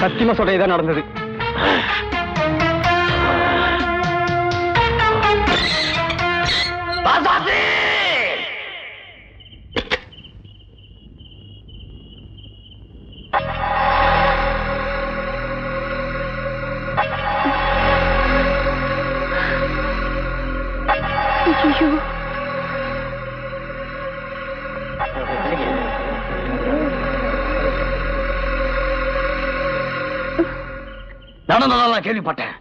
சத்தியமா சொல்றதுதான் நடந்தது. நடந்ததெல்லாம் கேள்விப்பட்டேன்.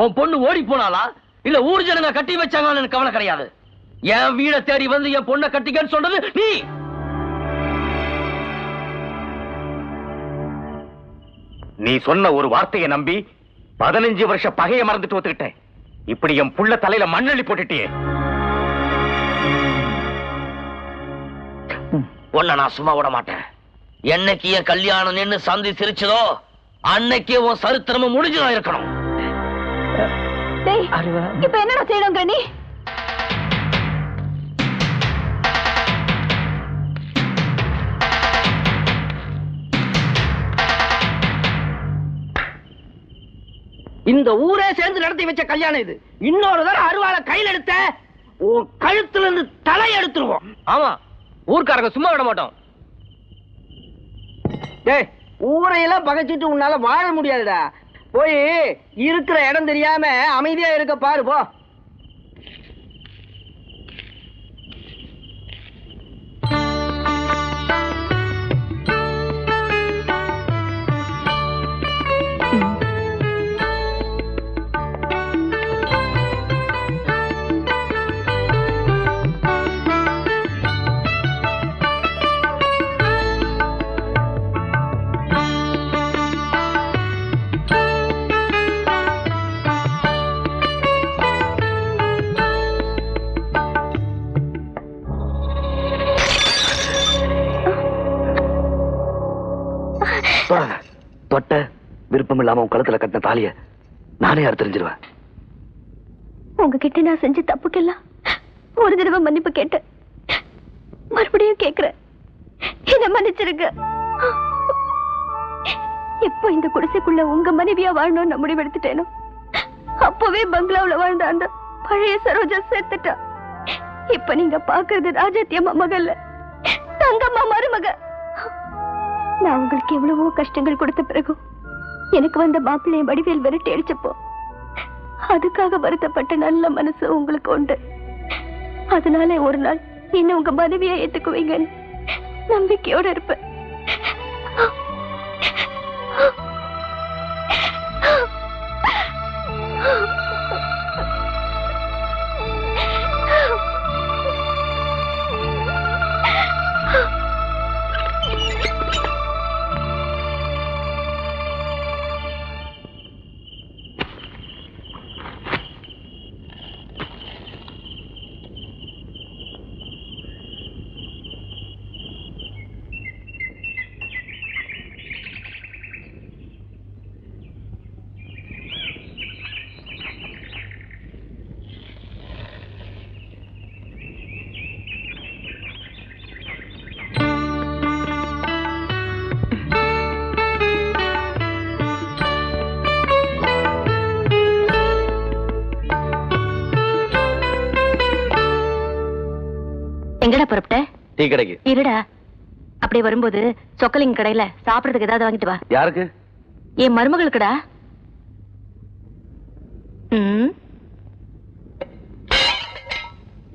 உன் பொண்ணு ஓடி போனாலா இல்ல ஊர் ஜனங்க கட்டி வச்சாங்கன்னு எனக்கு கவலை கிடையாது. என் வீட தேடி வந்து என் பொண்ணை கட்டிக்கன்னு சொல்றது நீ. நீ சொன்ன ஒரு வார்த்தையை நம்பி 15 வருஷ பகையை மறந்துட்டு ஒத்துக்கிட்டேன். இப்படி என் புள்ள தலையில மண்ணள்ளி போட்டுட்டியே. பொண்ண நான் சும்மா விட மாட்டேன். என்னைக்கு என் கல்யாணம் நின்னு சந்தி சிரிச்சதோ அன்னைக்கே உன் சரித்திரமும் முடிஞ்சுதான் இருக்கணும். இப்ப என்னடா செய்யணும் கண்ணி? இந்த ஊரே சேர்ந்து நடத்தி வச்ச கல்யாணம் இது. இன்னொரு தடவை அருவாளை கையில் எடுத்த உன் கழுத்துல இருந்து தலை எடுத்துருவோம். ஆமா, ஊர்க்காரங்க சும்மா விட மாட்டோம். டேய், ஊரையெல்லாம் பகைச்சிட்டு உன்னால வாழ முடியாதுடா. போய் இருக்கிற இடம் தெரியாம அமைதியா இருக்க பாரு போ. தொட்ட விருப்பம் இல்லாம உன் கழுத்துல கட்டின தாலிய நானே தெரிஞ்சிருவேன். உங்ககிட்ட நான் செஞ்ச தப்புக்கெல்லாம் ஒரு தடவை மன்னிப்பு கேட்டேன். மறுபடியும் கேட்கிறேன், என்ன மன்னிச்சிருங்க. எப்போ இந்த குடிசைக்குள்ள உங்க மனைவியா வாழணும் நான் முடிவெடுத்துட்டேனோ அப்பவே பங்களாவுல வாழ்ந்த அந்த பழைய சரோஜா சேர்த்துட்டா. இப்ப நீங்க பாக்குறது ராஜாத்தியம்மா மகள்ல தங்கம்மா மருமக. நான் உங்களுக்கு எவ்வளவோ கஷ்டங்கள் கொடுத்த பிறகும் எனக்கு வந்த மாப்பிள்ளைய வடிவேல் விரட்டி அடிச்சப்போ அதுக்காக வருத்தப்பட்ட நல்ல மனசு உங்களுக்கு உண்டு. அதனால ஒரு நாள் இன்னும் உங்க மனைவியா ஏத்துக்குவீங்கன்னு நம்பிக்கையோட இருப்பேன். எங்கடா புறப்பட்ட? டீ கடைக்கு. இருடா, அப்படியே வரும்போது சொக்கலிங்க கடையில சாப்பிடறதுக்கு ஏதாவது வாங்கிட்டு வா. யாருக்கு? என் மருமகளுக்குடா.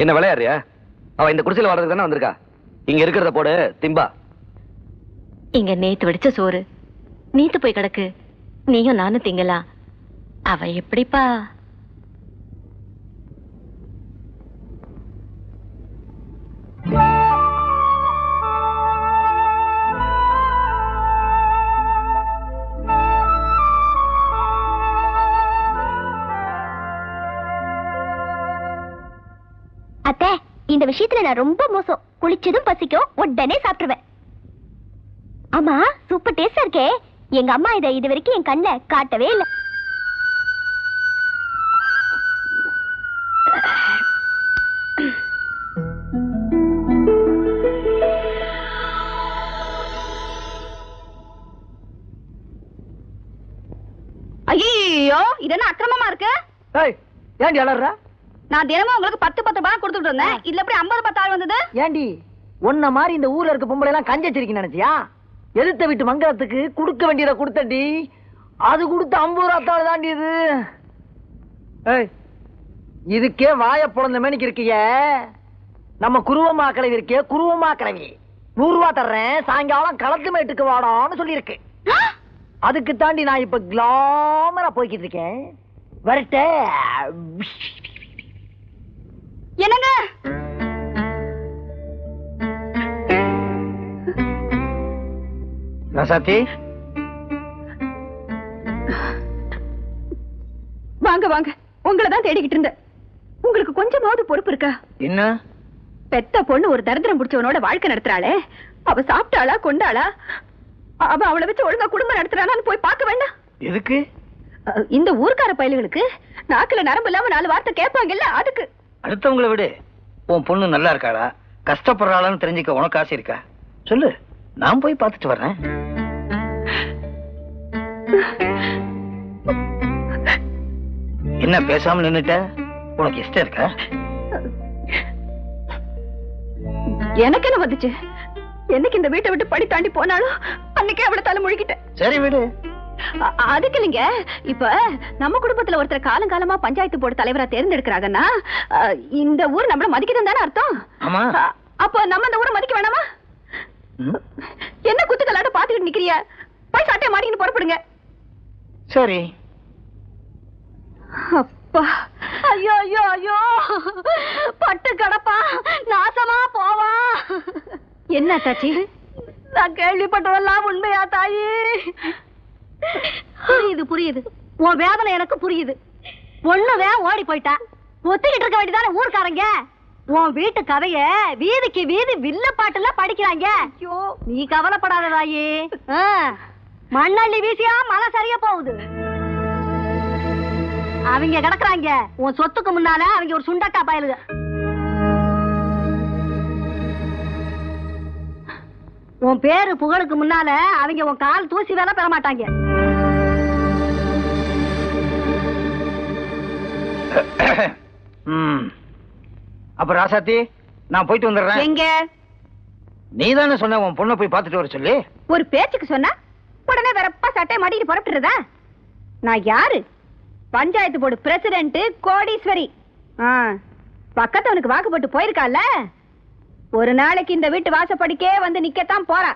என்ன விளையாடுறியா? அவ இந்த குடிசையில வர்றதுக்கு தானே வந்திருக்கா. இங்க இருக்கிறத போடு திம்பா. இங்க நேத்து வெடிச்ச சோறு நீத்து போய் கிடக்கு. நீயும் நானும் திங்கலாம். அவ எப்படிப்பா? அத்தை, இந்த விஷயத்துல நான் ரொம்ப மோசம். குளிச்சதும் பசிக்கும், உடனே சாப்பிட்டுருவேன். ஆமா, சூப்பர் டேஸ்டா இருக்கே. எங்க அம்மா இதை இது வரைக்கும் என் கண்ணுல காட்டவே இல்லை. ஐயோ இது என்ன அக்கிரமமா இருக்கு? ஏய் ஏண்டி அலறற? நான் தினமும் உங்களுக்கு 10 ரூபாய் கொடுத்துட்டு இருந்தேன். இதுல எப்படி 50 10 வந்தது? ஏண்டி உன்ன மாதிரி இந்த ஊர்ல இருக்க பொம்பளை எல்லாம் கஞ்சச்சிருக்கீங்க நினைச்சியா? எதிர்த்த வீட்டு மங்களத்துக்கு கொடுக்க வேண்டியதை கொடுத்தடி. அது கொடுத்த 50 ரூபாய் தாண்டி இது. ஏய் இதுக்கே வாய பொழந்த மேனிக்கு இருக்கிய. நம்ம குருவமா கிளவி இருக்கே, குருவமா கிளவி 100 ரூபாய் தர்றேன், சாயங்காலம் களத்து மேட்டுக்கு வாடான்னு சொல்லியிருக்கு. அதுக்கு தாண்டி நான் இப்ப கிளாமரா போய்கிட்டு இருக்கேன். வரட்டே. என்னங்க ரசாத்தி, வாங்க வாங்க, உங்களை தான் தேடிக்கிட்டு இருந்தேன். உங்களுக்கு கொஞ்சமாவது பொறுப்பு இருக்கா? என்ன பெத்த பொண்ணு ஒரு தரித்திரம் பிடிச்சவனோட வாழ்க்கை நடத்துறாளே, அவ சாப்பிட்டாளா கொண்டாளா? அவ அவளை வச்சு ஒழுங்கா குடும்பம் நடத்துறானான்னு போய் பார்க்க வேண்டாம்? எதுக்கு? இந்த ஊர்க்கார பயல்களுக்கு நாக்குல நரம்பு இல்லாம 4 வார்த்தை கேட்பாங்கல்ல, அதுக்கு. அடுத்தவங்களை விடு. உன் பொண்ணு நல்லா இருக்காளா, கஷ்டப்படுறாளான்னு தெரிஞ்சுக்க உனக்கு ஆசை இருக்கா? சொல்லு, நான் போய் பார்த்துட்டு வர்றேன். என்ன பேசாம நின்னுட்ட? உனக்கு இஷ்டம் இருக்கா? எனக்கு என்ன வந்துச்சு? என்னைக்கு இந்த வீட்டை விட்டு படி தாண்டி போனாலும் அன்னைக்கே அவளை தலை முழுகிட்டேன். சரி விடு. அதுக்கு இல்லைங்க, இப்ப நம்ம குடும்பத்துல ஒருத்தர் காலங்காலமா பஞ்சாயத்து போர்டு தலைவரா தேர்ந்தெடுக்கிறாங்கன்னா இந்த ஊர் நம்மள மதிக்குதுன்னு தானே அர்த்தம்? ஆமா. அப்ப நம்ம இந்த ஊரை மதிக்க வேணாமா? என்ன குத்துக்கலாட்ட பாத்துக்கிட்டு நிக்கிறிய? போய் சட்டையை மாட்டிக்கிட்டு புறப்படுங்க. சரி. அப்பா, ஐயோ ஐயோ ஐயோ, பட்டு கடப்பா, நாசமா போவா. என்ன தாச்சி? நான் கேள்விப்பட்டதெல்லாம் உண்மையா தாயி? புரியுது புரியுது, உன் வேதனை எனக்கு புரியுது. பொண்ணுவே ஓடி போயிட்டா, ஒத்துக்கிட்டு இருக்க வேண்டியதானே ஊர்க்காரங்க. உன் வீட்டு கதைய வீதிக்கு வீதி வில்ல பாட்டுல படிக்கிறாங்க. நீ கவலைப்படாத தாயி, மண்ணள்ளி வீசியா மழை சரியா போகுது. அவங்க கிடக்குறாங்க உன் சொத்துக்கு முன்னால, அவங்க ஒரு சுண்டக்கா பயலுங்க. உன் பேரு புகழுக்கு முன்னால அவங்க உன் கால் தூசி வேலை பெற மாட்டாங்க. அப்ப ராசாத்தி, நான் போயிட்டு வந்துடுறேன். எங்க? நீ தானே சொன்ன உன் பொண்ணை போய் பார்த்துட்டு வர சொல்லி. ஒரு பேச்சுக்கு சொன்னா உடனே வரப்பா சட்டை மாட்டிட்டு புறப்பட்டுறதா? நான் யாரு? Panchayat board president Kodeeswari. பக்கத்தவனுக்கு வாக்கு போட்டு போயிருக்கால, ஒரு நாளைக்கு இந்த வீட்டு வாசப்படிக்கே வந்து நிக்கத்தான் போறா.